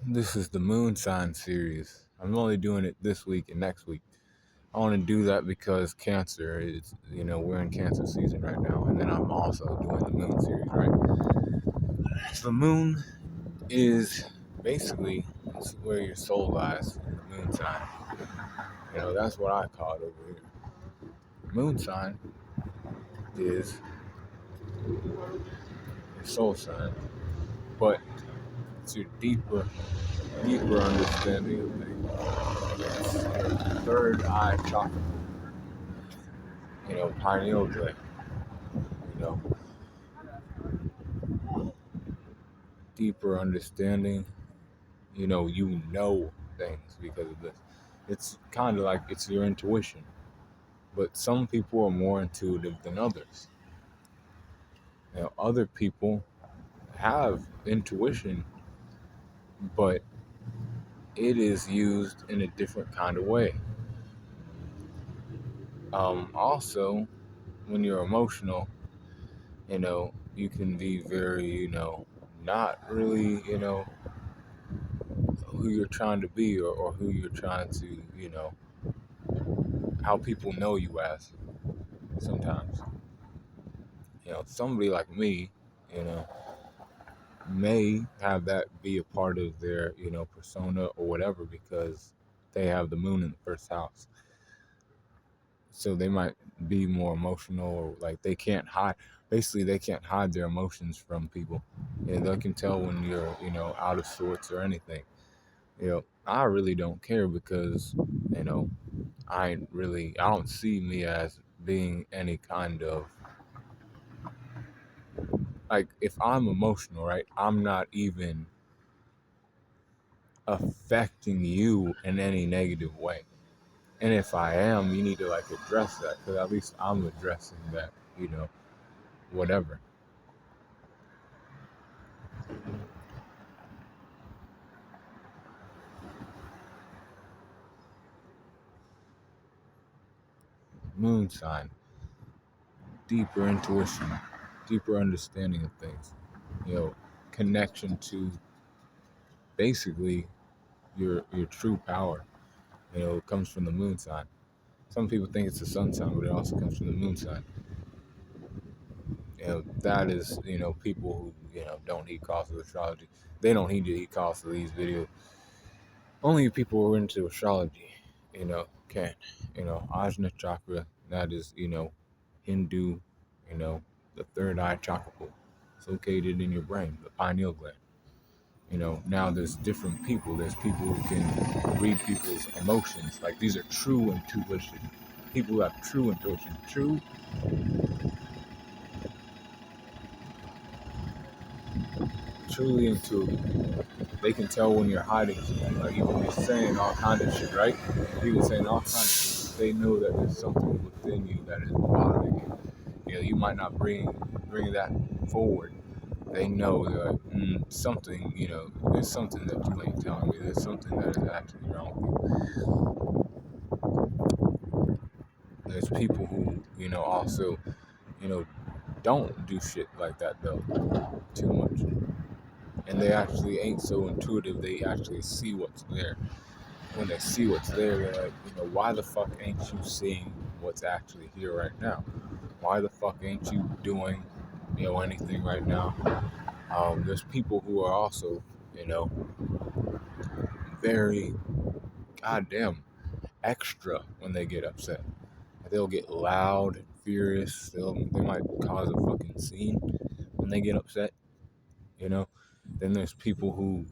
This is the moon sign series. I'm only doing it this week and next week. I want to do that because Cancer is, we're in Cancer season right now, and then I'm also doing the moon series, right? So the moon is basically it's where your soul lies in the moon sign. That's what I call it over here. Moon sign is your soul sign, but it's your deeper understanding of things. It's your third eye chakra, pineal gland, you know, deeper understanding, things because of this. It's kind of like it's your intuition, but some people are more intuitive than others. Other people have intuition, but it is used in a different kind of way. Also, when you're emotional, you can be very, not really, who you're trying to be or who you're trying to, how people know you as sometimes. Somebody like me, you know, may have that be a part of their, persona or whatever because they have the moon in the first house. So they might be more emotional or like they can't hide. Basically, they can't hide their emotions from people. They can tell when you're, out of sorts or anything. I really don't care because, I don't see me as being any kind of, like, if I'm emotional, right, I'm not even affecting you in any negative way. And if I am, you need to, like, address that because at least I'm addressing that, whatever. Moon sign, deeper intuition, deeper understanding of things, connection to basically your true power. It comes from the moon sign. Some people think it's the sun sign, but it also comes from the moon sign. That is, people who, don't heed calls to astrology. They don't heed the calls to these videos. Only people who are into astrology, can. Ajna chakra, that is, Hindu, the third eye chakra. It's located in your brain, the pineal gland. Now there's different people. There's people who can read people's emotions. Like, these are true intuition. People who have true intuition. Truly intuitive. They can tell when you're hiding something. Like, even if you're saying all kind of shit, right? People saying all kind of shit. They know that there's something within you that is bothering you. You might not bring that forward. They know that something, there's something that you ain't telling me. There's something that is actually wrong with you. There's people who, also, don't do shit like that though, too much. And they actually ain't so intuitive. They actually see what's there. When they see what's there, they're like, why the fuck ain't you seeing what's actually here right now? Why the fuck ain't you doing, anything right now? There's people who are also, very goddamn extra when they get upset. They'll get loud and furious. They might cause a fucking scene when they get upset. Then there's people who,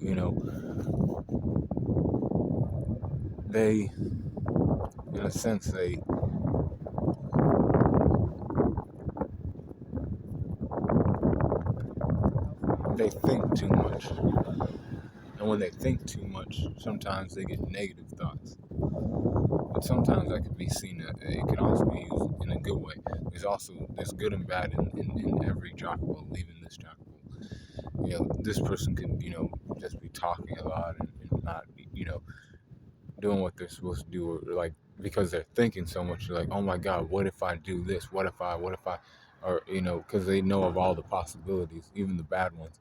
they, in a sense, they think too much. And when they think too much, sometimes they get negative thoughts. But sometimes that could be seen, it can also be used in a good way. There's good and bad in every chakra, even this chakra. This person could, just be talking a lot and not be, doing what they're supposed to do, or like, because they're thinking so much, they're like, oh my God, what if I do this? What if I, or, because they know of all the possibilities, even the bad ones.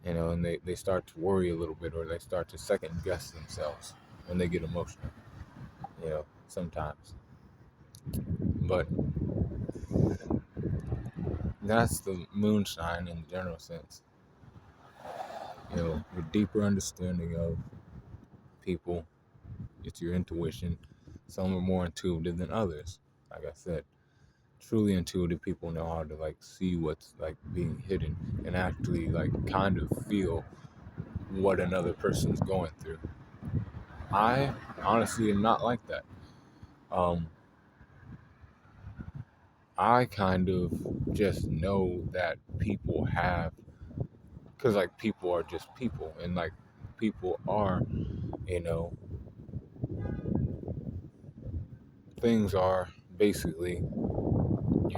And they start to worry a little bit, or they start to second guess themselves when they get emotional, sometimes. But that's the moon sign in the general sense. Your deeper understanding of people, it's your intuition. Some are more intuitive than others. Like I said, truly intuitive people know how to like see what's like being hidden and actually like kind of feel what another person's going through. I honestly am not like that. Um, I kind of just know that people have, because like people are just people, and like people are, you know, things are basically,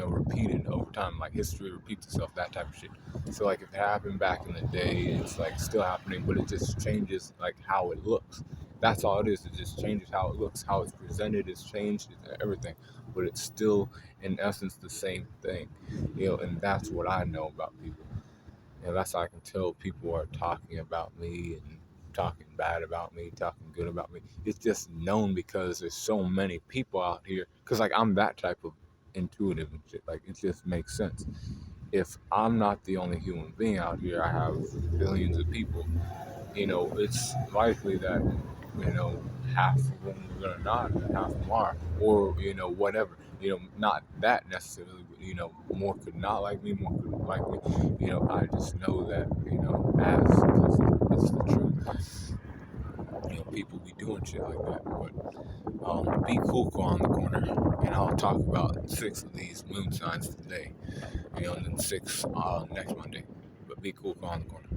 repeated over time. Like history repeats itself, that type of shit. So like if it happened back in the day, it's like still happening, but it just changes like how it looks. That's all it is. It just changes how it looks, how it's presented. It's changed, everything, but it's still in essence the same thing. And that's what I know about people. That's how I can tell people are talking about me and talking bad about me, talking good about me. It's just known because there's so many people out here. Because, like, I'm that type of intuitive and shit. Like, it just makes sense. If I'm not the only human being out here, I have billions of people. It's likely that, you know, half of them are going to not, and half of them are. Or, whatever. Not that necessarily, but, more could not like me, more could like me. I just know that, because it's the truth. People be doing shit like that. But be cool on the corner, and I'll talk about 6 of these moon signs today, and then 6 next Monday. But be cool on the corner.